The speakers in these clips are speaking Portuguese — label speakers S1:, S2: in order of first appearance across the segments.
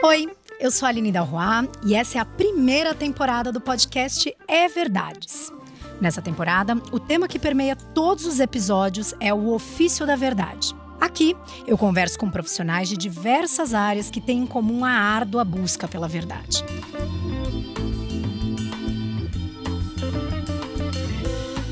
S1: Oi, eu sou a Aline Dalroy e essa é a primeira temporada do podcast É Verdades. Nessa temporada, o tema que permeia todos os episódios é o ofício da verdade. Aqui, eu converso com profissionais de diversas áreas que têm em comum a árdua busca pela verdade.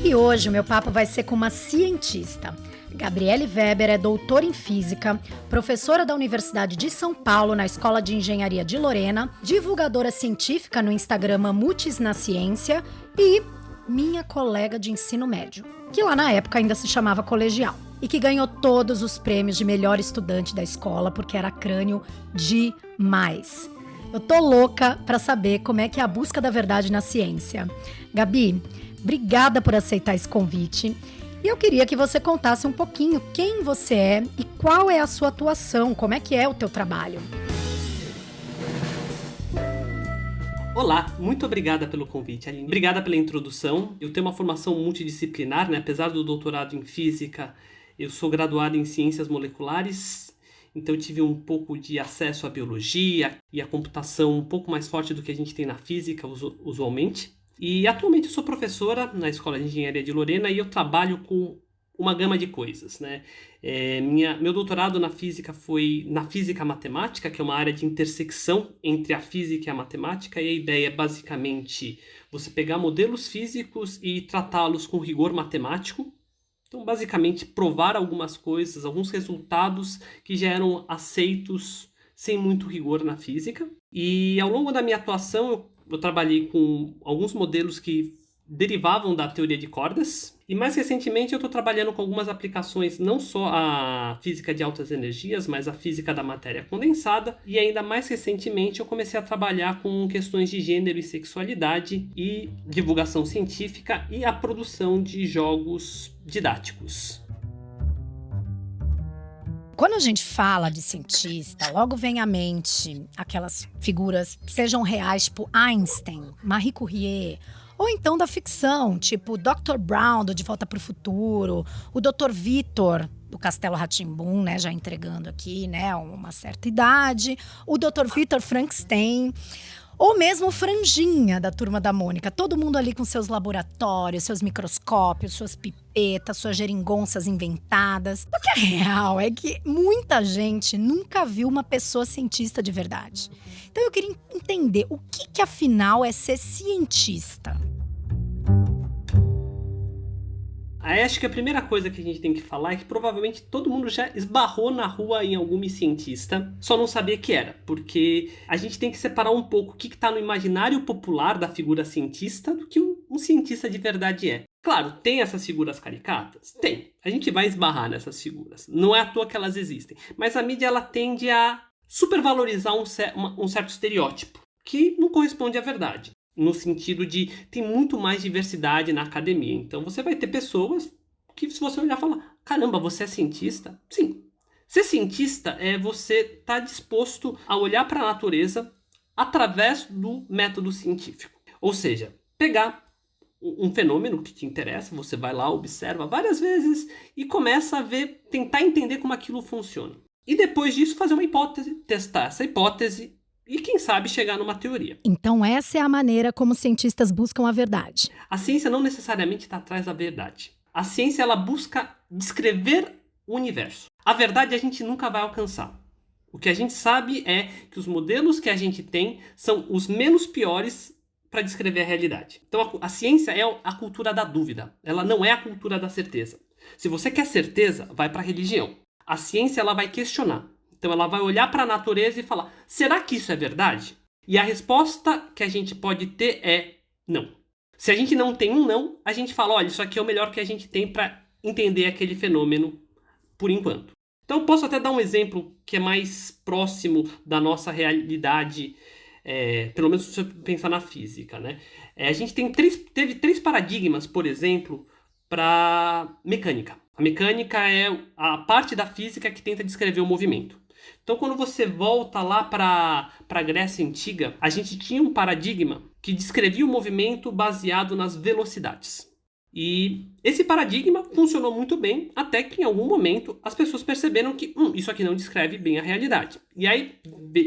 S1: E hoje o meu papo vai ser com uma cientista. Gabriele Weber é doutora em física, professora da Universidade de São Paulo na Escola de Engenharia de Lorena, divulgadora científica no Instagram Mamutes na Ciência e minha colega de ensino médio, que lá na época ainda se chamava colegial, e que ganhou todos os prêmios de melhor estudante da escola porque era crânio demais. Eu tô louca pra saber como é que é a busca da verdade na ciência. Gabi, obrigada por aceitar esse convite. E eu queria que você contasse um pouquinho quem você é e qual é a sua atuação, como é que é o teu trabalho.
S2: Olá, muito obrigada pelo convite, Aline. Obrigada pela introdução. Eu tenho uma formação multidisciplinar, né? Apesar do doutorado em física, eu sou graduado em ciências moleculares, então eu tive um pouco de acesso à biologia e à computação um pouco mais forte do que a gente tem na física usualmente. E atualmente eu sou professora na Escola de Engenharia de Lorena e eu trabalho com uma gama de coisas, né? Meu doutorado na física foi na física matemática, que é uma área de intersecção entre a física e a matemática, e a ideia é basicamente você pegar modelos físicos e tratá-los com rigor matemático. Então, basicamente, provar algumas coisas, alguns resultados que já eram aceitos sem muito rigor na física. E ao longo da minha atuação, eu trabalhei com alguns modelos que derivavam da teoria de cordas. E mais recentemente eu estou trabalhando com algumas aplicações, não só a física de altas energias, mas a física da matéria condensada. E ainda mais recentemente eu comecei a trabalhar com questões de gênero e sexualidade e divulgação científica e a produção de jogos didáticos.
S1: Quando a gente fala de cientista, logo vem à mente aquelas figuras que sejam reais, tipo Einstein, Marie Curie, ou então da ficção, tipo Dr. Brown, do De Volta para o Futuro, o Dr. Vitor, do Castelo Rá-Tim-Bum, né, já entregando aqui, né, uma certa idade, o Dr. Vitor Frankenstein, ou mesmo o Franjinha, da Turma da Mônica. Todo mundo ali com seus laboratórios, seus microscópios, suas pipetas, suas geringonças inventadas. O que é real é que muita gente nunca viu uma pessoa cientista de verdade. Então eu queria entender o que afinal é ser cientista.
S2: Aí acho que a primeira coisa que a gente tem que falar é que provavelmente todo mundo já esbarrou na rua em algum cientista, só não sabia que era, porque a gente tem que separar um pouco o que está no imaginário popular da figura cientista do que um cientista de verdade é. Claro, tem essas figuras caricatas? Tem. A gente vai esbarrar nessas figuras. Não é à toa que elas existem. Mas a mídia ela tende a supervalorizar um certo estereótipo, que não corresponde à verdade. No sentido de tem muito mais diversidade na academia. Então você vai ter pessoas que, se você olhar, falar: caramba, você é cientista? Sim. Ser cientista é você estar disposto a olhar para a natureza através do método científico. Ou seja, pegar um fenômeno que te interessa, você vai lá, observa várias vezes e começa a ver, tentar entender como aquilo funciona. E depois disso fazer uma hipótese, testar essa hipótese e, quem sabe, chegar numa teoria.
S1: Então essa é a maneira como cientistas buscam a verdade.
S2: A ciência não necessariamente está atrás da verdade. A ciência ela busca descrever o universo. A verdade a gente nunca vai alcançar. O que a gente sabe é que os modelos que a gente tem são os menos piores para descrever a realidade. Então a ciência é a cultura da dúvida. Ela não é a cultura da certeza. Se você quer certeza, vai para a religião. A ciência ela vai questionar. Então ela vai olhar para a natureza e falar: será que isso é verdade? E a resposta que a gente pode ter é não. Se a gente não tem um não, a gente fala: olha, isso aqui é o melhor que a gente tem para entender aquele fenômeno por enquanto. Então eu posso até dar um exemplo que é mais próximo da nossa realidade, pelo menos se você pensar na física, né? A gente teve três paradigmas, por exemplo, para mecânica. A mecânica é a parte da física que tenta descrever o movimento. Então, quando você volta lá para a Grécia Antiga, a gente tinha um paradigma que descrevia o movimento baseado nas velocidades. E esse paradigma funcionou muito bem, até que em algum momento as pessoas perceberam que isso aqui não descreve bem a realidade. E aí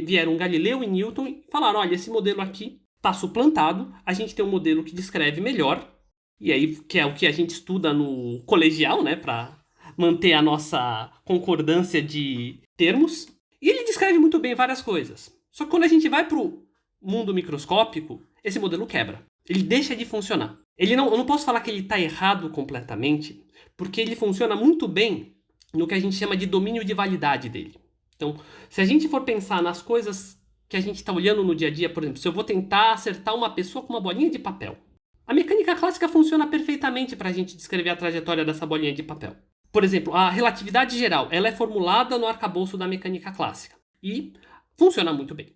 S2: vieram Galileu e Newton e falaram, olha, esse modelo aqui está suplantado, a gente tem um modelo que descreve melhor, e aí que é o que a gente estuda no colegial, né, para manter a nossa concordância de termos. E ele descreve muito bem várias coisas. Só que quando a gente vai para o mundo microscópico, esse modelo quebra. Ele deixa de funcionar. Eu não posso falar que ele está errado completamente, porque ele funciona muito bem no que a gente chama de domínio de validade dele. Então, se a gente for pensar nas coisas que a gente está olhando no dia a dia, por exemplo, se eu vou tentar acertar uma pessoa com uma bolinha de papel, a mecânica clássica funciona perfeitamente para a gente descrever a trajetória dessa bolinha de papel. Por exemplo, a relatividade geral, ela é formulada no arcabouço da mecânica clássica e funciona muito bem.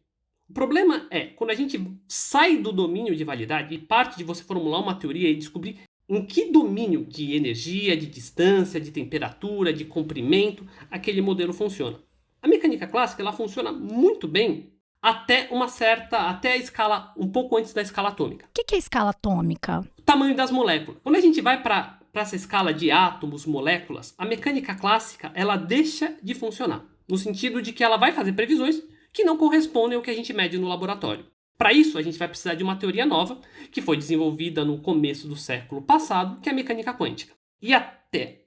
S2: O problema é, quando a gente sai do domínio de validade e parte de você formular uma teoria e descobrir em que domínio de energia, de distância, de temperatura, de comprimento, aquele modelo funciona. A mecânica clássica, ela funciona muito bem até a escala, um pouco antes da escala atômica.
S1: O que é escala atômica?
S2: O tamanho das moléculas. Quando a gente vai para essa escala de átomos, moléculas, a mecânica clássica, ela deixa de funcionar. No sentido de que ela vai fazer previsões que não correspondem ao que a gente mede no laboratório. Para isso, a gente vai precisar de uma teoria nova, que foi desenvolvida no começo do século passado, que é a mecânica quântica. E até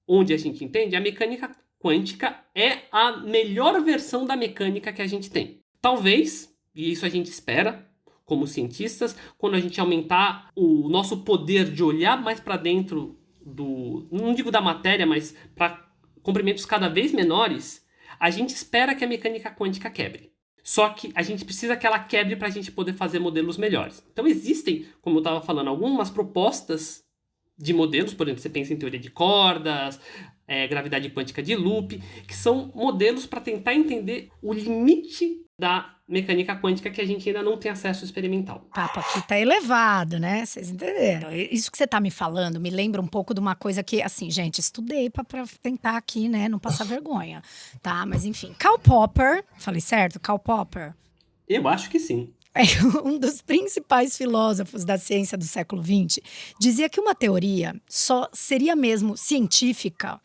S2: onde a gente entende, a mecânica quântica é a melhor versão da mecânica que a gente tem. Talvez, e isso a gente espera, como cientistas, quando a gente aumentar o nosso poder de olhar mais para dentro não digo da matéria, mas para comprimentos cada vez menores, a gente espera que a mecânica quântica quebre. Só que a gente precisa que ela quebre para a gente poder fazer modelos melhores. Então existem, como eu estava falando, algumas propostas de modelos, por exemplo, você pensa em teoria de cordas, gravidade quântica de loop, que são modelos para tentar entender o limite da mecânica quântica que a gente ainda não tem acesso experimental.
S1: O papo aqui tá elevado, né? Vocês entenderam? Isso que você tá me falando me lembra um pouco de uma coisa que, assim, gente, estudei pra tentar aqui, né, não passar vergonha, tá? Mas enfim, Karl Popper, falei certo? Karl Popper?
S2: Eu acho que sim.
S1: Um dos principais filósofos da ciência do século XX, dizia que uma teoria só seria mesmo científica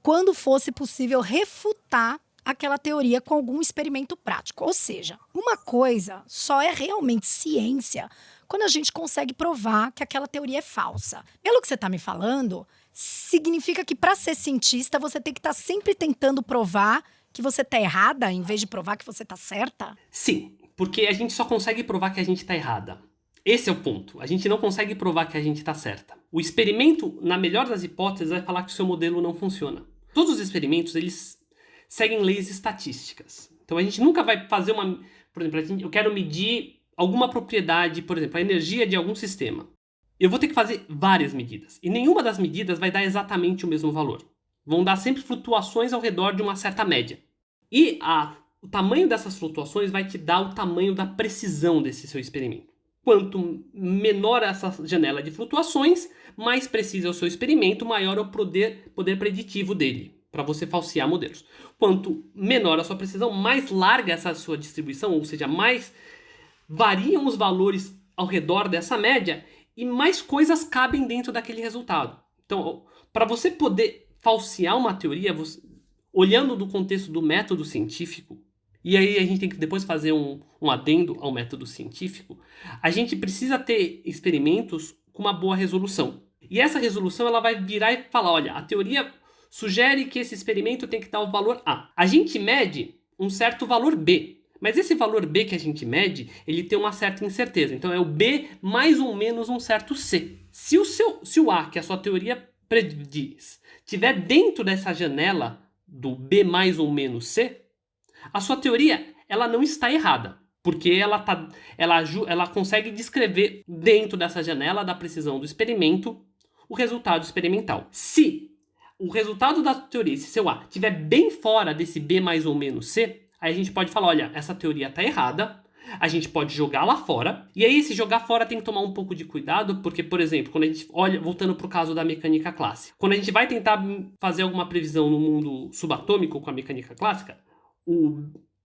S1: quando fosse possível refutar aquela teoria com algum experimento prático. Ou seja, uma coisa só é realmente ciência quando a gente consegue provar que aquela teoria é falsa. Pelo que você está me falando, significa que para ser cientista você tem que estar sempre tentando provar que você está errada em vez de provar que você está certa?
S2: Sim, porque a gente só consegue provar que a gente está errada. Esse é o ponto. A gente não consegue provar que a gente está certa. O experimento, na melhor das hipóteses, vai falar que o seu modelo não funciona. Todos os experimentos, eles seguem leis estatísticas. Então a gente nunca vai fazer uma... Por exemplo, eu quero medir alguma propriedade, por exemplo, a energia de algum sistema. Eu vou ter que fazer várias medidas. E nenhuma das medidas vai dar exatamente o mesmo valor. Vão dar sempre flutuações ao redor de uma certa média. E o tamanho dessas flutuações vai te dar o tamanho da precisão desse seu experimento. Quanto menor essa janela de flutuações, mais preciso é o seu experimento, maior é o poder preditivo dele, para você falsear modelos. Quanto menor a sua precisão, mais larga essa sua distribuição, ou seja, mais variam os valores ao redor dessa média e mais coisas cabem dentro daquele resultado. Então, para você poder falsear uma teoria, olhando do contexto do método científico, e aí a gente tem que depois fazer um adendo ao método científico, a gente precisa ter experimentos com uma boa resolução. E essa resolução ela vai virar e falar, olha, a teoria sugere que esse experimento tem que dar o valor A. A gente mede um certo valor B, mas esse valor B que a gente mede, ele tem uma certa incerteza. Então é o B mais ou menos um certo C. Se o A, que a sua teoria prediz, estiver dentro dessa janela do B mais ou menos C, a sua teoria ela não está errada, porque ela consegue descrever dentro dessa janela da precisão do experimento o resultado experimental. Se o resultado da teoria, se seu A estiver bem fora desse B mais ou menos C, aí a gente pode falar, olha, essa teoria está errada, a gente pode jogar lá fora, e aí se jogar fora tem que tomar um pouco de cuidado, porque, por exemplo, quando a gente olha, voltando para o caso da mecânica clássica, quando a gente vai tentar fazer alguma previsão no mundo subatômico com a mecânica clássica,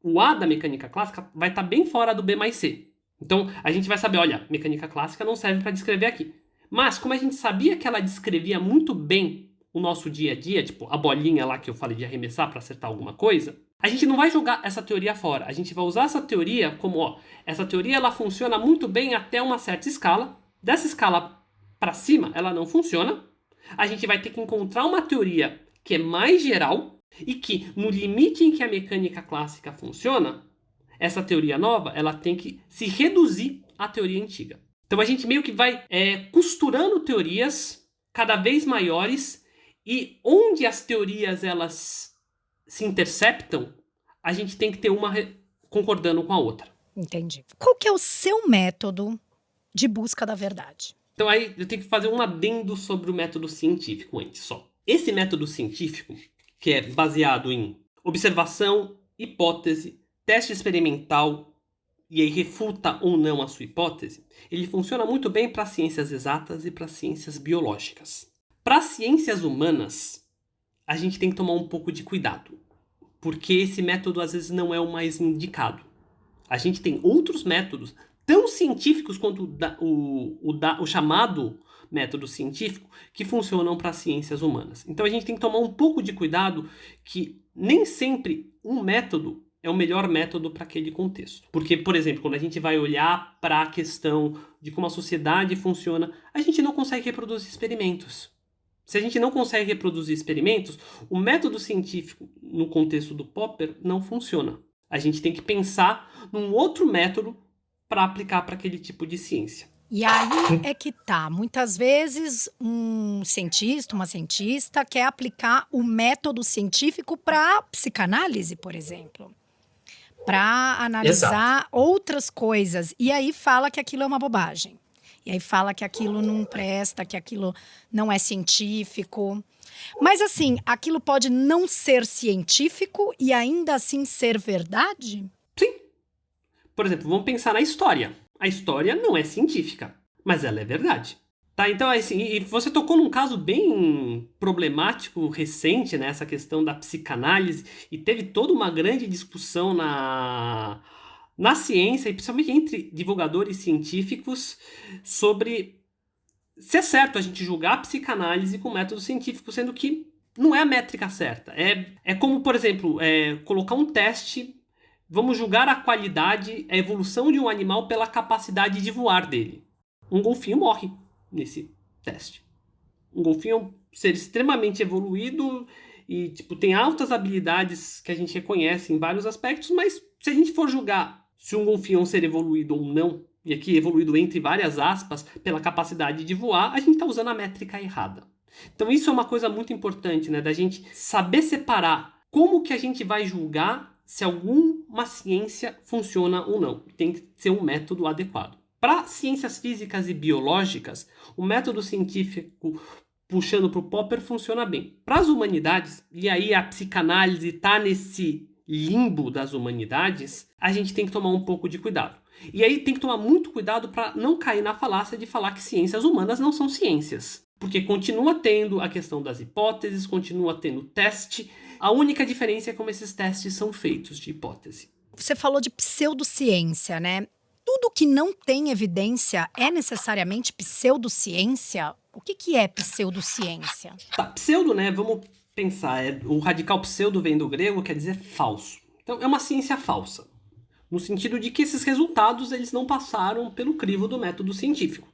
S2: o A da mecânica clássica vai estar bem fora do B mais C. Então, a gente vai saber, olha, mecânica clássica não serve para descrever aqui. Mas, como a gente sabia que ela descrevia muito bem o nosso dia a dia, tipo a bolinha lá que eu falei de arremessar para acertar alguma coisa, a gente não vai jogar essa teoria fora. A gente vai usar essa teoria como, essa teoria ela funciona muito bem até uma certa escala. Dessa escala para cima, ela não funciona. A gente vai ter que encontrar uma teoria que é mais geral e que, no limite em que a mecânica clássica funciona, essa teoria nova ela tem que se reduzir à teoria antiga. Então a gente meio que vai costurando teorias cada vez maiores e onde as teorias elas se interceptam, a gente tem que ter uma concordando com a outra.
S1: Entendi. Qual que é o seu método de busca da verdade?
S2: Então aí eu tenho que fazer um adendo sobre o método científico antes só. Esse método científico, que é baseado em observação, hipótese, teste experimental e aí refuta ou não a sua hipótese, ele funciona muito bem para ciências exatas e para ciências biológicas. Para ciências humanas, a gente tem que tomar um pouco de cuidado, porque esse método às vezes não é o mais indicado. A gente tem outros métodos tão científicos quanto o chamado método científico que funcionam para ciências humanas. Então a gente tem que tomar um pouco de cuidado que nem sempre um método é o melhor método para aquele contexto. Porque, por exemplo, quando a gente vai olhar para a questão de como a sociedade funciona, a gente não consegue reproduzir experimentos. Se a gente não consegue reproduzir experimentos, o método científico no contexto do Popper não funciona. A gente tem que pensar num outro método para aplicar para aquele tipo de ciência.
S1: E aí é que tá. Muitas vezes um cientista, uma cientista quer aplicar o método científico para psicanálise, por exemplo. Para analisar outras coisas. E aí fala que aquilo é uma bobagem. E aí fala que aquilo não presta, que aquilo não é científico. Mas assim, aquilo pode não ser científico e ainda assim ser verdade?
S2: Sim. Por exemplo, vamos pensar na história. A história não é científica, mas ela é verdade. Tá, então, assim, e você tocou num caso bem problemático, recente, né? Essa questão da psicanálise, e teve toda uma grande discussão na ciência, e principalmente entre divulgadores científicos, sobre se é certo a gente julgar a psicanálise com método científico, sendo que não é a métrica certa. É como, por exemplo, colocar um teste, vamos julgar a qualidade, a evolução de um animal pela capacidade de voar dele. Um golfinho morre nesse teste. Um golfinho é um ser extremamente evoluído e tem altas habilidades que a gente reconhece em vários aspectos, mas se a gente for julgar se um golfinho é um ser evoluído ou não, e aqui evoluído entre várias aspas, pela capacidade de voar, a gente está usando a métrica errada. Então isso é uma coisa muito importante, né, da gente saber separar como que a gente vai julgar se alguma ciência funciona ou não. Tem que ser um método adequado. Para ciências físicas e biológicas, o método científico puxando para o Popper funciona bem. Para as humanidades, e aí a psicanálise está nesse limbo das humanidades, a gente tem que tomar um pouco de cuidado. E aí tem que tomar muito cuidado para não cair na falácia de falar que ciências humanas não são ciências. Porque continua tendo a questão das hipóteses, continua tendo teste. A única diferença é como esses testes são feitos de hipótese.
S1: Você falou de pseudociência, né? Tudo que não tem evidência é necessariamente pseudociência? O que é pseudociência?
S2: Tá, pseudo, né? Vamos pensar. O radical pseudo vem do grego, quer dizer falso. Então é uma ciência falsa. No sentido de que esses resultados eles não passaram pelo crivo do método científico.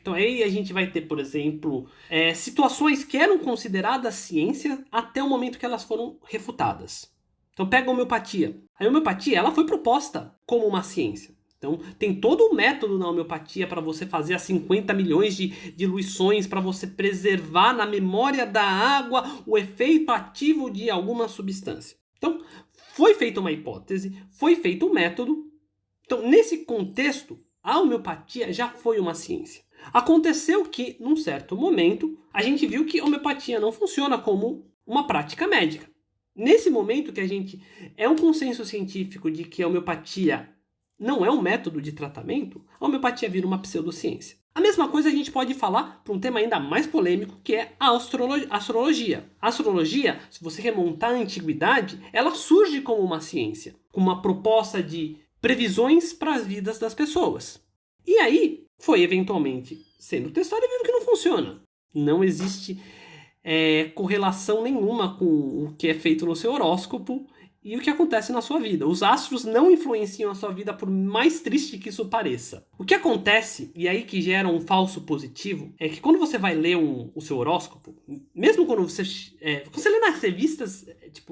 S2: Então aí a gente vai ter, por exemplo, situações que eram consideradas ciência até o momento que elas foram refutadas. Então pega a homeopatia. A homeopatia ela foi proposta como uma ciência. Então tem todo um método na homeopatia para você fazer as 50 milhões de diluições, para você preservar na memória da água o efeito ativo de alguma substância. Então foi feita uma hipótese, foi feito um método. Então nesse contexto, a homeopatia já foi uma ciência. Aconteceu que, num certo momento, a gente viu que a homeopatia não funciona como uma prática médica. Nesse momento que a gente é um consenso científico de que a homeopatia não é um método de tratamento, a homeopatia vira uma pseudociência. A mesma coisa a gente pode falar para um tema ainda mais polêmico, que é a astrologia. A astrologia, se você remontar à antiguidade, ela surge como uma ciência, como uma proposta de previsões para as vidas das pessoas. E aí foi eventualmente sendo testado e vendo que não funciona. Não existe correlação nenhuma com o que é feito no seu horóscopo e o que acontece na sua vida. Os astros não influenciam a sua vida, por mais triste que isso pareça. O que acontece, e aí que gera um falso positivo, é que quando você vai ler o seu horóscopo, mesmo quando você lê nas revistas,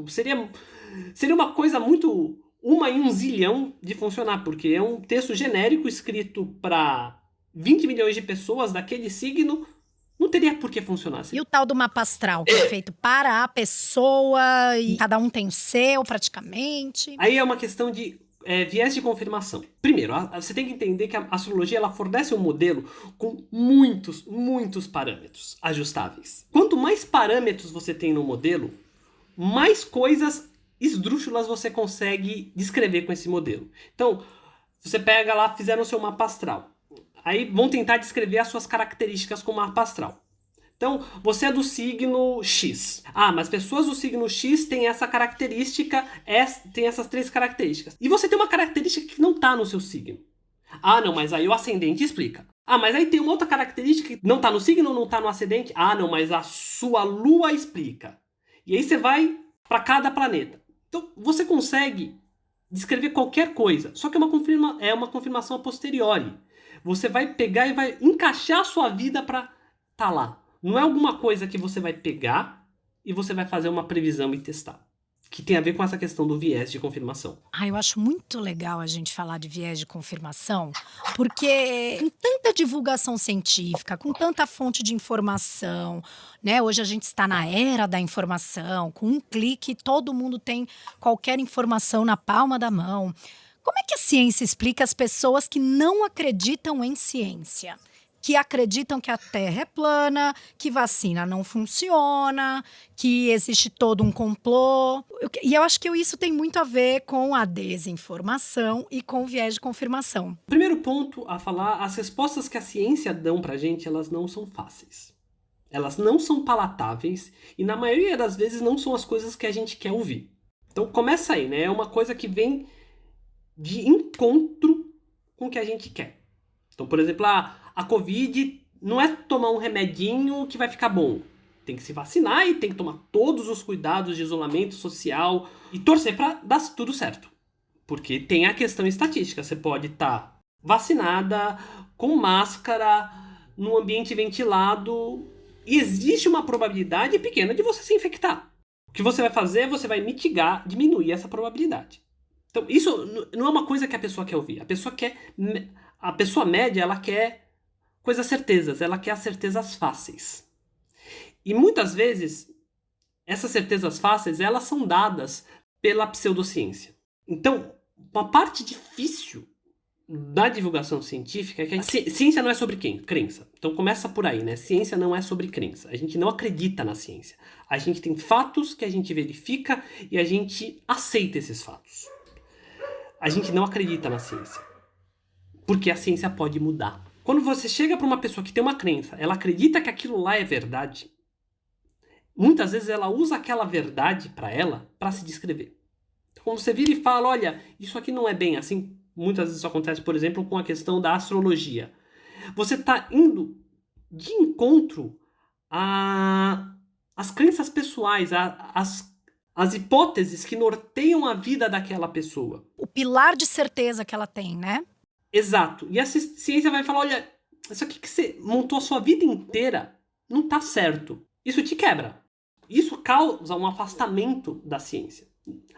S2: seria uma coisa muito... uma em 1 zilhão de funcionar, porque é um texto genérico escrito para 20 milhões de pessoas daquele signo. Não teria por que funcionar assim.
S1: E o tal do mapa astral, que é feito para a pessoa e cada um tem o seu, praticamente.
S2: Aí é uma questão de viés de confirmação. Primeiro, você tem que entender que a astrologia ela fornece um modelo com muitos, muitos parâmetros ajustáveis. Quanto mais parâmetros você tem no modelo, mais coisas esdrúxulas você consegue descrever com esse modelo. Então, você pega lá, fizeram o seu mapa astral. Aí vão tentar descrever as suas características com o mapa astral. Então, você é do signo X. Ah, mas pessoas do signo X têm essa característica, tem essas 3 características. E você tem uma característica que não está no seu signo. Ah, não, mas aí o ascendente explica. Ah, mas aí tem uma outra característica que não está no signo, não está no ascendente. Ah, não, mas a sua lua explica. E aí você vai para cada planeta. Então, você consegue descrever qualquer coisa, só que é uma confirmação a posteriori. Você vai pegar e vai encaixar a sua vida para tá lá. Não é alguma coisa que você vai pegar e você vai fazer uma previsão e testar. Que tem a ver com essa questão do viés de confirmação.
S1: Eu acho muito legal a gente falar de viés de confirmação, porque com tanta divulgação científica, com tanta fonte de informação, né? Hoje a gente está na era da informação, com um clique todo mundo tem qualquer informação na palma da mão. Como é que a ciência explica as pessoas que não acreditam em ciência? Que acreditam que a Terra é plana, que vacina não funciona, que existe todo um complô. E eu acho que isso tem muito a ver com a desinformação e com o viés de confirmação.
S2: Primeiro ponto a falar, as respostas que a ciência dão pra gente, elas não são fáceis. Elas não são palatáveis e na maioria das vezes não são as coisas que a gente quer ouvir. Então começa aí, né? É uma coisa que vem de encontro com o que a gente quer. Então, por exemplo, a Covid não é tomar um remedinho que vai ficar bom. Tem que se vacinar e tem que tomar todos os cuidados de isolamento social e torcer para dar tudo certo. Porque tem a questão estatística. Você pode estar vacinada, com máscara, num ambiente ventilado e existe uma probabilidade pequena de você se infectar. O que você vai fazer, você vai mitigar, diminuir essa probabilidade. Então, isso não é uma coisa que a pessoa quer ouvir. A pessoa média, ela quer certezas, ela quer as certezas fáceis. E muitas vezes, essas certezas fáceis, elas são dadas pela pseudociência. Então, uma parte difícil da divulgação científica é que a ciência não é sobre crença. Então começa por aí, né? Ciência não é sobre crença. A gente não acredita na ciência. A gente tem fatos que a gente verifica e a gente aceita esses fatos. A gente não acredita na ciência. Porque a ciência pode mudar. Quando você chega para uma pessoa que tem uma crença, ela acredita que aquilo lá é verdade, muitas vezes ela usa aquela verdade para ela para se descrever. Então, quando você vira e fala, olha, isso aqui não é bem assim, muitas vezes isso acontece, por exemplo, com a questão da astrologia. Você está indo de encontro às crenças pessoais, às hipóteses que norteiam a vida daquela pessoa.
S1: O pilar de certeza que ela tem, né?
S2: Exato. E a ciência vai falar, olha, isso aqui que você montou a sua vida inteira não está certo. Isso te quebra. Isso causa um afastamento da ciência.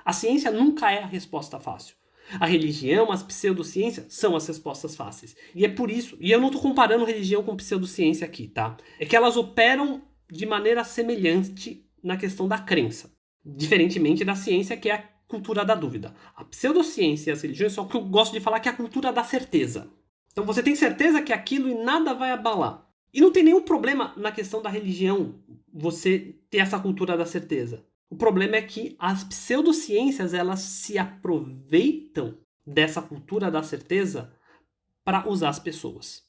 S2: A ciência nunca é a resposta fácil. A religião, as pseudociências são as respostas fáceis. E é por isso, e eu não estou comparando religião com pseudociência aqui, tá? É que elas operam de maneira semelhante na questão da crença. Diferentemente da ciência, que é a cultura da dúvida. A pseudociência e as religiões são o que eu gosto de falar, que é a cultura da certeza. Então você tem certeza que aquilo e nada vai abalar. E não tem nenhum problema na questão da religião você ter essa cultura da certeza. O problema é que as pseudociências, elas se aproveitam dessa cultura da certeza para usar as pessoas.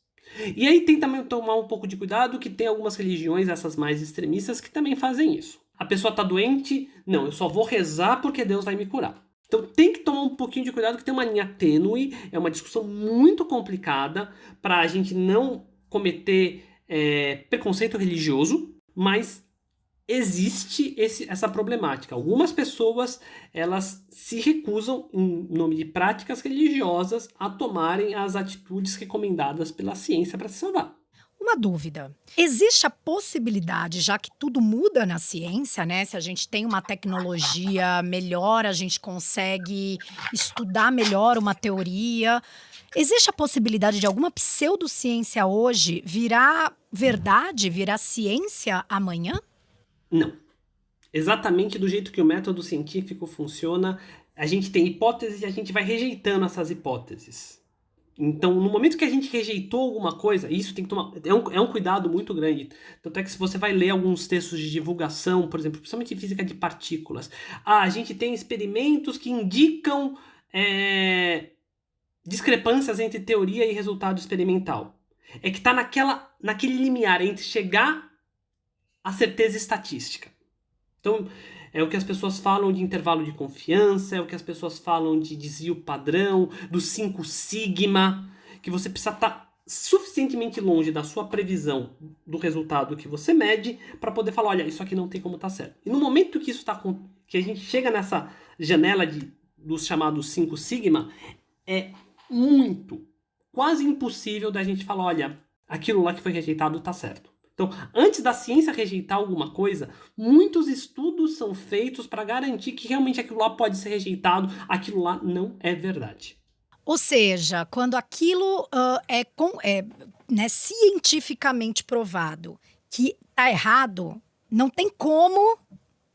S2: E aí tem também que tomar um pouco de cuidado, que tem algumas religiões, essas mais extremistas, que também fazem isso. A pessoa está doente, não, eu só vou rezar porque Deus vai me curar. Então tem que tomar um pouquinho de cuidado, que tem uma linha tênue, é uma discussão muito complicada para a gente não cometer preconceito religioso, mas existe essa problemática. Algumas pessoas, elas se recusam, em nome de práticas religiosas, a tomarem as atitudes recomendadas pela ciência para se salvar.
S1: Uma dúvida. Existe a possibilidade, já que tudo muda na ciência, né? Se a gente tem uma tecnologia melhor, a gente consegue estudar melhor uma teoria. Existe a possibilidade de alguma pseudociência hoje virar verdade, virar ciência amanhã?
S2: Não. Exatamente do jeito que o método científico funciona, a gente tem hipóteses e a gente vai rejeitando essas hipóteses. Então, no momento que a gente rejeitou alguma coisa, isso tem que tomar. É um cuidado muito grande. Tanto é que se você vai ler alguns textos de divulgação, por exemplo, principalmente física de partículas, a gente tem experimentos que indicam discrepâncias entre teoria e resultado experimental. É que está naquele limiar entre chegar à certeza estatística. Então, é o que as pessoas falam de intervalo de confiança, é o que as pessoas falam de desvio padrão, do 5 sigma, que você precisa estar suficientemente longe da sua previsão do resultado que você mede para poder falar, olha, isso aqui não tem como estar certo. E no momento que que a gente chega nessa janela dos chamados 5 sigma, é quase impossível da gente falar, olha, aquilo lá que foi rejeitado está certo. Então, antes da ciência rejeitar alguma coisa, muitos estudos são feitos para garantir que realmente aquilo lá pode ser rejeitado, aquilo lá não é verdade.
S1: Ou seja, quando aquilo né, cientificamente provado que está errado, não tem como,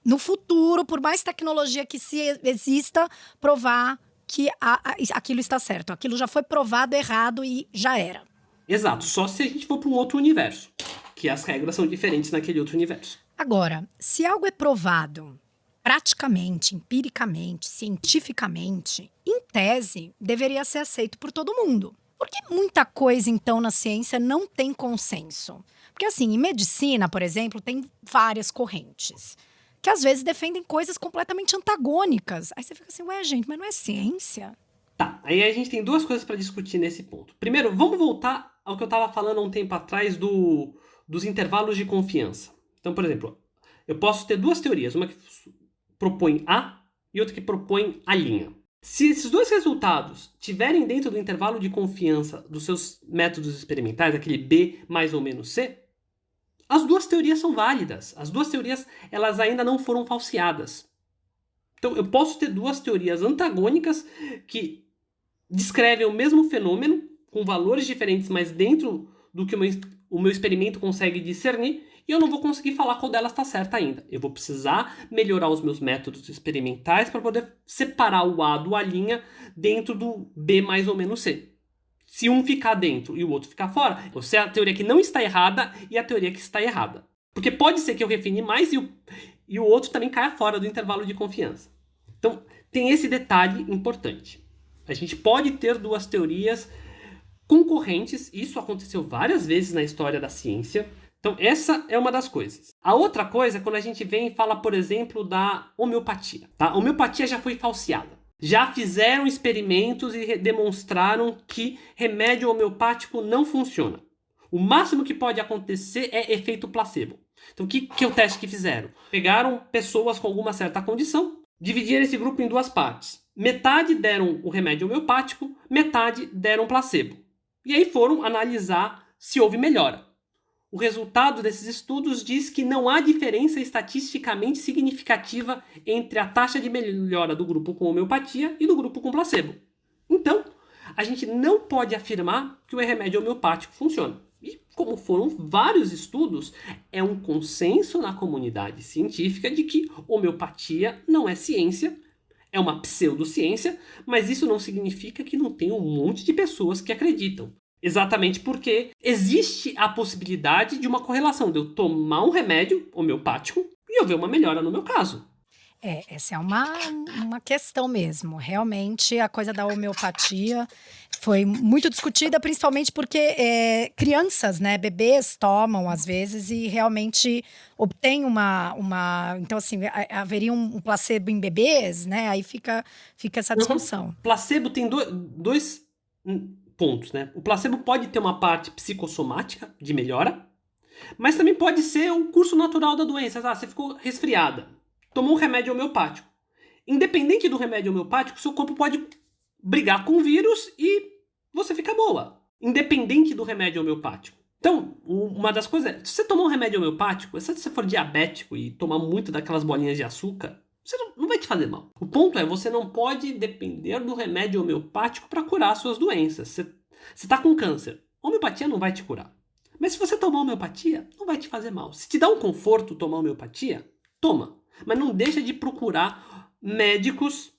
S1: no futuro, por mais tecnologia que exista, provar que aquilo está certo. Aquilo já foi provado errado e já era.
S2: Exato, só se a gente for para um outro universo, que as regras são diferentes naquele outro universo.
S1: Agora, se algo é provado praticamente, empiricamente, cientificamente, em tese, deveria ser aceito por todo mundo. Por que muita coisa, então, na ciência não tem consenso? Porque, assim, em medicina, por exemplo, tem várias correntes que, às vezes, defendem coisas completamente antagônicas. Aí você fica assim, ué, gente, mas não é ciência?
S2: Tá, aí a gente tem duas coisas para discutir nesse ponto. Primeiro, vamos voltar ao que eu estava falando há um tempo atrás dos intervalos de confiança. Então, por exemplo, eu posso ter duas teorias, uma que propõe A e outra que propõe a linha. Se esses dois resultados estiverem dentro do intervalo de confiança dos seus métodos experimentais, aquele B mais ou menos C, as duas teorias são válidas. As duas teorias, elas ainda não foram falseadas. Então, eu posso ter duas teorias antagônicas que descrevem o mesmo fenômeno, com valores diferentes, mas dentro do que o meu experimento consegue discernir, e eu não vou conseguir falar qual delas está certa ainda. Eu vou precisar melhorar os meus métodos experimentais para poder separar o A do A' dentro do B mais ou menos C. Se um ficar dentro e o outro ficar fora, você é a teoria que não está errada e a teoria que está errada. Porque pode ser que eu refine mais e o outro também caia fora do intervalo de confiança. Então, tem esse detalhe importante. A gente pode ter duas teorias concorrentes, isso aconteceu várias vezes na história da ciência. Então, essa é uma das coisas. A outra coisa é quando a gente vem e fala, por exemplo, da homeopatia. Tá? A homeopatia já foi falseada. Já fizeram experimentos e demonstraram que remédio homeopático não funciona. O máximo que pode acontecer é efeito placebo. Então, o que é o teste que fizeram? Pegaram pessoas com alguma certa condição, dividiram esse grupo em duas partes. Metade deram o remédio homeopático, metade deram placebo. E aí foram analisar se houve melhora. O resultado desses estudos diz que não há diferença estatisticamente significativa entre a taxa de melhora do grupo com homeopatia e do grupo com placebo. Então, a gente não pode afirmar que o remédio homeopático funciona. E como foram vários estudos, é um consenso na comunidade científica de que homeopatia não é ciência, é uma pseudociência, mas isso não significa que não tem um monte de pessoas que acreditam. Exatamente porque existe a possibilidade de uma correlação de eu tomar um remédio homeopático e eu ver uma melhora no meu caso.
S1: Essa é uma questão mesmo. Realmente, a coisa da homeopatia foi muito discutida, principalmente porque crianças, né, bebês tomam às vezes e realmente obtém então assim, haveria um placebo em bebês, né, aí fica essa discussão.
S2: Placebo tem dois pontos, né? O placebo pode ter uma parte psicossomática de melhora, mas também pode ser o curso natural da doença. Você ficou resfriada, tomou um remédio homeopático. Independente do remédio homeopático, seu corpo pode brigar com o vírus e você fica boa. Independente do remédio homeopático. Então, uma das coisas é, se você tomar um remédio homeopático, se você for diabético e tomar muito daquelas bolinhas de açúcar, você não vai te fazer mal. O ponto é, você não pode depender do remédio homeopático para curar suas doenças. Você está com câncer. A homeopatia não vai te curar. Mas se você tomar homeopatia, não vai te fazer mal. Se te dá um conforto tomar homeopatia, toma. Mas não deixa de procurar médicos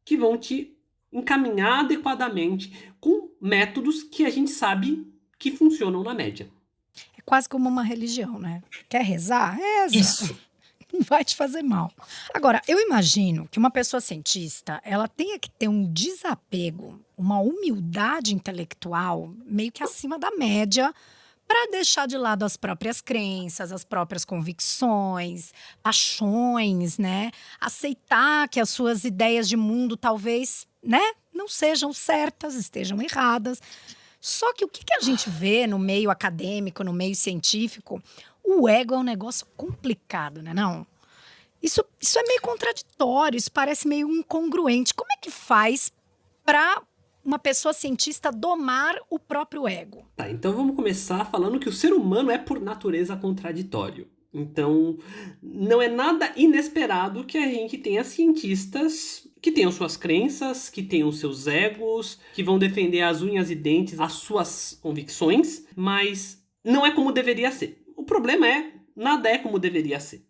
S2: que vão te encaminhar adequadamente com métodos que a gente sabe que funcionam na média.
S1: É quase como uma religião, né? Quer rezar? Reza.
S2: Isso.
S1: Não vai te fazer mal. Agora, eu imagino que uma pessoa cientista, ela tenha que ter um desapego, uma humildade intelectual meio que acima da média, para deixar de lado as próprias crenças, as próprias convicções, paixões, né? Aceitar que as suas ideias de mundo talvez, né, não sejam certas, estejam erradas. Só que o que a gente vê no meio acadêmico, no meio científico, o ego é um negócio complicado, né, não? Isso é meio contraditório, isso parece meio incongruente. Como é que faz para uma pessoa cientista domar o próprio ego?
S2: Tá, então vamos começar falando que o ser humano é por natureza contraditório. Então, não é nada inesperado que a gente tenha cientistas que tenham suas crenças, que tenham seus egos, que vão defender as unhas e dentes as suas convicções, mas não é como deveria ser. O problema é, nada é como deveria ser.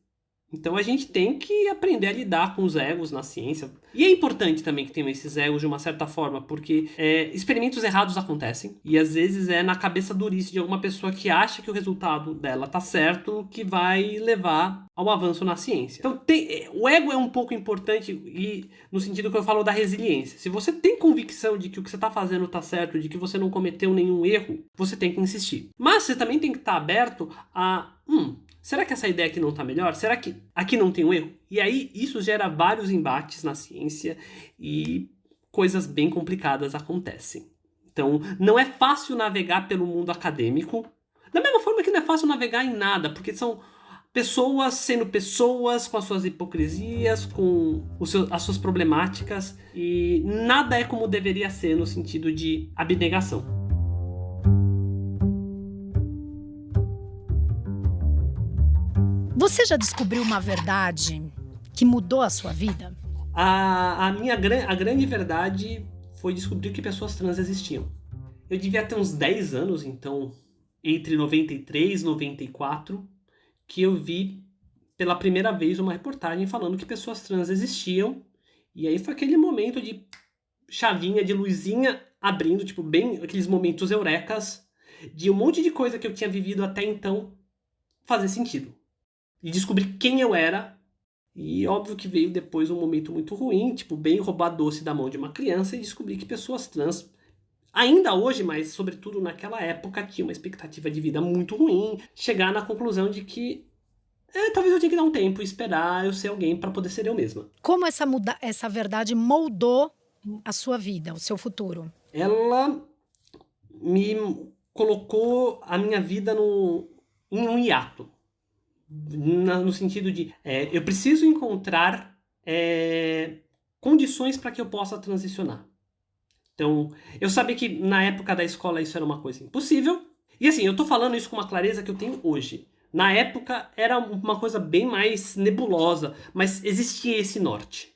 S2: Então a gente tem que aprender a lidar com os egos na ciência. E é importante também que tenham esses egos de uma certa forma, porque experimentos errados acontecem. E às vezes é na cabeça durice de alguma pessoa que acha que o resultado dela tá certo que vai levar ao avanço na ciência. Então o ego é um pouco importante e no sentido que eu falo da resiliência. Se você tem convicção de que o que você tá fazendo tá certo, de que você não cometeu nenhum erro, você tem que insistir. Mas você também tem que estar aberto a... será que essa ideia aqui não está melhor? Será que aqui não tem um erro? E aí isso gera vários embates na ciência e coisas bem complicadas acontecem. Então não é fácil navegar pelo mundo acadêmico, da mesma forma que não é fácil navegar em nada, porque são pessoas sendo pessoas com as suas hipocrisias, com as suas problemáticas, e nada é como deveria ser no sentido de abnegação.
S1: Você já descobriu uma verdade que mudou a sua vida?
S2: A grande verdade foi descobrir que pessoas trans existiam. Eu devia ter uns 10 anos, então, entre 93 e 94, que eu vi pela primeira vez uma reportagem falando que pessoas trans existiam. E aí foi aquele momento de chavinha, de luzinha abrindo, tipo, bem aqueles momentos eurecas, de um monte de coisa que eu tinha vivido até então fazer sentido. E descobrir quem eu era. E óbvio que veio depois um momento muito ruim, tipo, bem roubar doce da mão de uma criança e descobrir que pessoas trans, ainda hoje, mas sobretudo naquela época, tinham uma expectativa de vida muito ruim, chegar na conclusão de que talvez eu tenha que dar um tempo e esperar eu ser alguém para poder ser eu mesma.
S1: Como essa verdade moldou a sua vida, o seu futuro?
S2: Ela me colocou a minha vida em um hiato. No sentido de, eu preciso encontrar condições para que eu possa transicionar. Então, eu sabia que na época da escola isso era uma coisa impossível. E assim, eu tô falando isso com uma clareza que eu tenho hoje. Na época era uma coisa bem mais nebulosa, mas existia esse norte.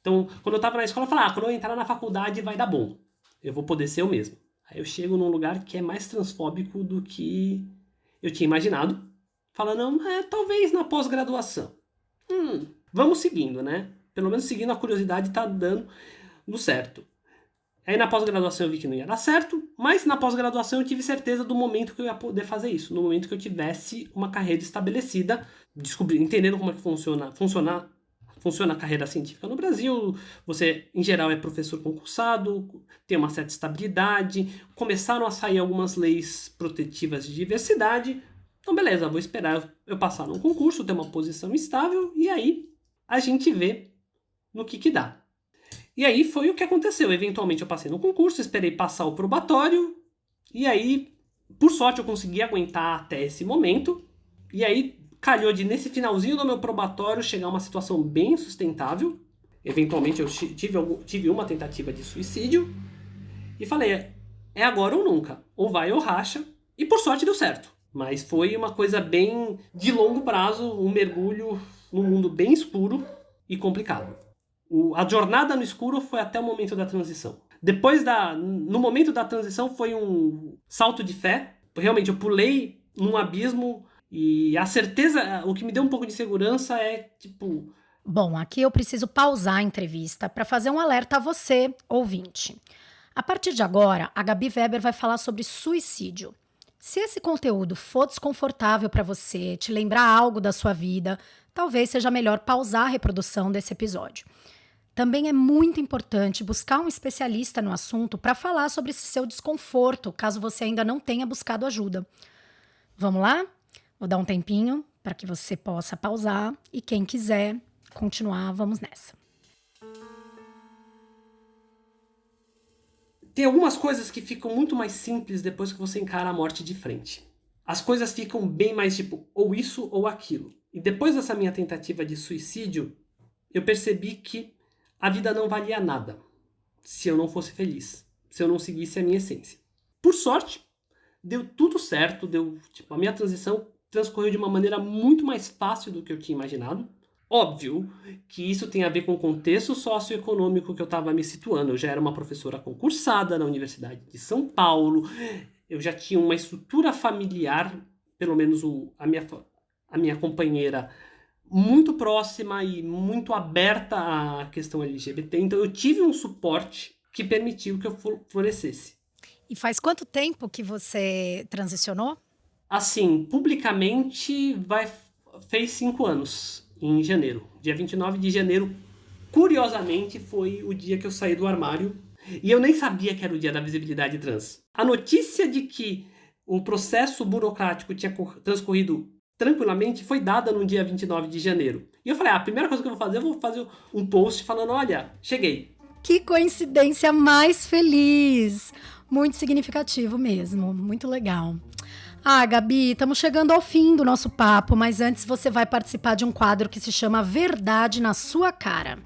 S2: Então, quando eu tava na escola, eu falava, quando eu entrar na faculdade vai dar bom. Eu vou poder ser eu mesmo. Aí eu chego num lugar que é mais transfóbico do que eu tinha imaginado. Falando, talvez na pós-graduação. Vamos seguindo, né? Pelo menos seguindo a curiosidade tá dando no certo. Aí na pós-graduação eu vi que não ia dar certo, mas na pós-graduação eu tive certeza do momento que eu ia poder fazer isso. No momento que eu tivesse uma carreira estabelecida, entendendo como é que funciona a carreira científica no Brasil. Você, em geral, é professor concursado, tem uma certa estabilidade, começaram a sair algumas leis protetivas de diversidade. Então, beleza, vou esperar eu passar num concurso, ter uma posição estável, e aí a gente vê no que dá. E aí foi o que aconteceu. Eventualmente eu passei no concurso, esperei passar o probatório, e aí, por sorte, eu consegui aguentar até esse momento. E aí, calhou de, nesse finalzinho do meu probatório, chegar a uma situação bem sustentável. Eventualmente eu tive uma tentativa de suicídio. E falei, é agora ou nunca. Ou vai ou racha. E por sorte deu certo. Mas foi uma coisa bem de longo prazo, um mergulho num mundo bem escuro e complicado. A jornada no escuro foi até o momento da transição. No momento da transição foi um salto de fé. Realmente eu pulei num abismo e a certeza, o que me deu um pouco de segurança é tipo...
S1: Bom, aqui eu preciso pausar a entrevista para fazer um alerta a você, ouvinte. A partir de agora, a Gabi Weber vai falar sobre suicídio. Se esse conteúdo for desconfortável para você, te lembrar algo da sua vida, talvez seja melhor pausar a reprodução desse episódio. Também é muito importante buscar um especialista no assunto para falar sobre esse seu desconforto, caso você ainda não tenha buscado ajuda. Vamos lá? Vou dar um tempinho para que você possa pausar e quem quiser continuar, vamos nessa.
S2: Tem algumas coisas que ficam muito mais simples depois que você encara a morte de frente. As coisas ficam bem mais tipo, ou isso ou aquilo. E depois dessa minha tentativa de suicídio, eu percebi que a vida não valia nada se eu não fosse feliz, se eu não seguisse a minha essência. Por sorte, deu tudo certo, a minha transição transcorreu de uma maneira muito mais fácil do que eu tinha imaginado. Óbvio que isso tem a ver com o contexto socioeconômico que eu estava me situando. Eu já era uma professora concursada na Universidade de São Paulo, eu já tinha uma estrutura familiar, pelo menos a minha companheira, muito próxima e muito aberta à questão LGBT. Então eu tive um suporte que permitiu que eu florescesse.
S1: E faz quanto tempo que você transicionou?
S2: Assim, publicamente fez 5 anos. Em janeiro, dia 29 de janeiro, curiosamente, foi o dia que eu saí do armário. E eu nem sabia que era o dia da visibilidade trans. A notícia de que o processo burocrático tinha transcorrido tranquilamente foi dada no dia 29 de janeiro. E eu falei, a primeira coisa que eu vou fazer um post falando, olha, cheguei.
S1: Que coincidência mais feliz! Muito significativo mesmo, muito legal. Ah, Gabi, estamos chegando ao fim do nosso papo, mas antes você vai participar de um quadro que se chama Verdade na Sua Cara.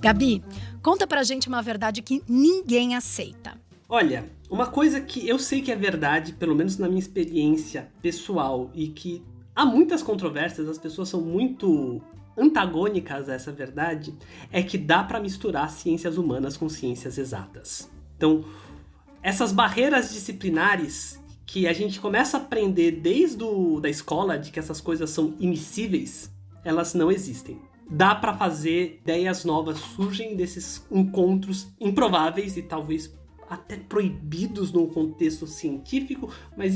S1: Gabi, conta pra gente uma verdade que ninguém aceita.
S2: Olha, uma coisa que eu sei que é verdade, pelo menos na minha experiência pessoal, e que há muitas controvérsias, as pessoas são muito antagônicas a essa verdade, é que dá para misturar ciências humanas com ciências exatas. Então, essas barreiras disciplinares que a gente começa a aprender desde da escola, de que essas coisas são imissíveis, elas não existem. Dá para fazer, ideias novas surgem desses encontros improváveis e talvez até proibidos num contexto científico, mas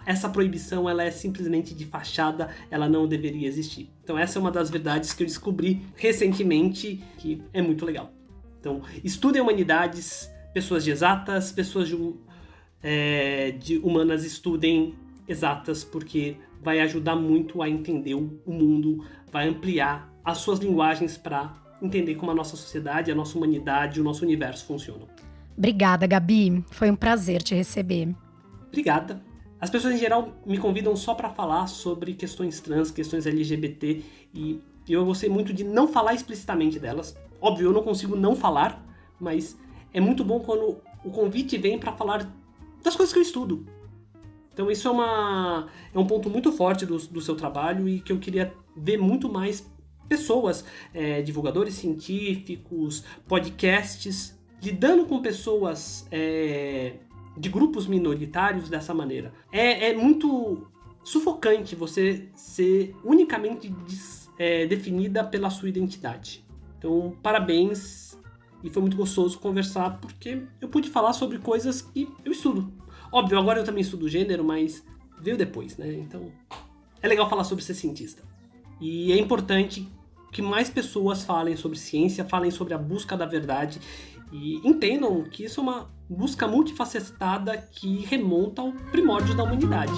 S2: essa proibição ela é simplesmente de fachada, ela não deveria existir. Então essa é uma das verdades que eu descobri recentemente, que é muito legal. Então, estudem humanidades, pessoas de exatas, pessoas de humanas estudem exatas, porque vai ajudar muito a entender o mundo, vai ampliar as suas linguagens para entender como a nossa sociedade, a nossa humanidade, o nosso universo funcionam.
S1: Obrigada, Gabi. Foi um prazer te receber.
S2: Obrigada. As pessoas em geral me convidam só para falar sobre questões trans, questões LGBT, e eu gostei muito de não falar explicitamente delas. Óbvio, eu não consigo não falar, mas é muito bom quando o convite vem para falar das coisas que eu estudo. Então isso é um ponto muito forte do seu trabalho e que eu queria ver muito mais pessoas, divulgadores científicos, podcasts, lidando com pessoas de grupos minoritários dessa maneira. É muito sufocante você ser unicamente definida pela sua identidade. Então, parabéns, e foi muito gostoso conversar, porque eu pude falar sobre coisas que eu estudo. Óbvio, agora eu também estudo gênero, mas veio depois, né? Então, é legal falar sobre ser cientista. E é importante que mais pessoas falem sobre ciência, falem sobre a busca da verdade, e entendam que isso é uma busca multifacetada que remonta ao primórdio da humanidade.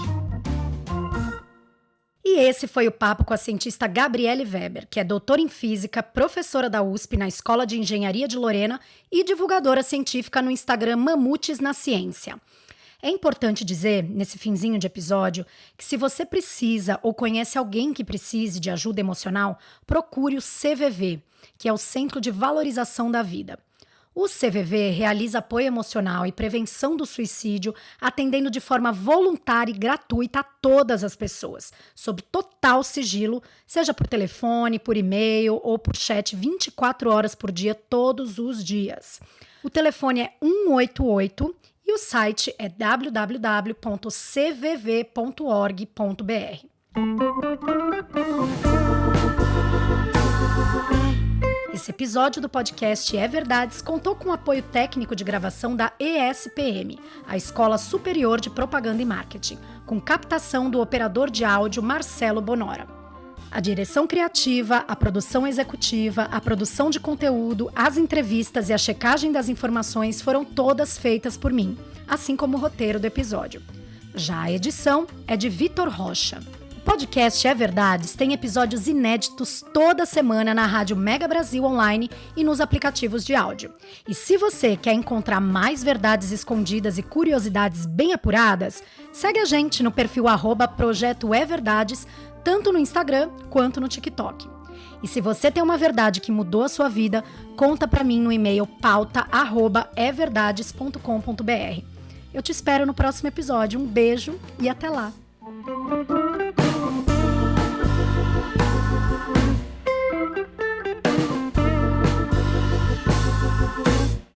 S1: E esse foi o papo com a cientista Gabriele Weber, que é doutora em física, professora da USP na Escola de Engenharia de Lorena e divulgadora científica no Instagram Mamutes na Ciência. É importante dizer, nesse finzinho de episódio, que se você precisa ou conhece alguém que precise de ajuda emocional, procure o CVV, que é o Centro de Valorização da Vida. O CVV realiza apoio emocional e prevenção do suicídio, atendendo de forma voluntária e gratuita a todas as pessoas, sob total sigilo, seja por telefone, por e-mail ou por chat 24 horas por dia, todos os dias. O telefone é 188 e o site é www.cvv.org.br. Esse episódio do podcast É Verdades contou com o apoio técnico de gravação da ESPM, a Escola Superior de Propaganda e Marketing, com captação do operador de áudio Marcelo Bonora. A direção criativa, a produção executiva, a produção de conteúdo, as entrevistas e a checagem das informações foram todas feitas por mim, assim como o roteiro do episódio. Já a edição é de Vitor Rocha. O podcast É Verdades tem episódios inéditos toda semana na Rádio Mega Brasil Online e nos aplicativos de áudio. E se você quer encontrar mais verdades escondidas e curiosidades bem apuradas, segue a gente no perfil @Projeto É Verdades, tanto no Instagram quanto no TikTok. E se você tem uma verdade que mudou a sua vida, conta pra mim no e-mail pauta@everdades.com.br. Eu te espero no próximo episódio. Um beijo e até lá!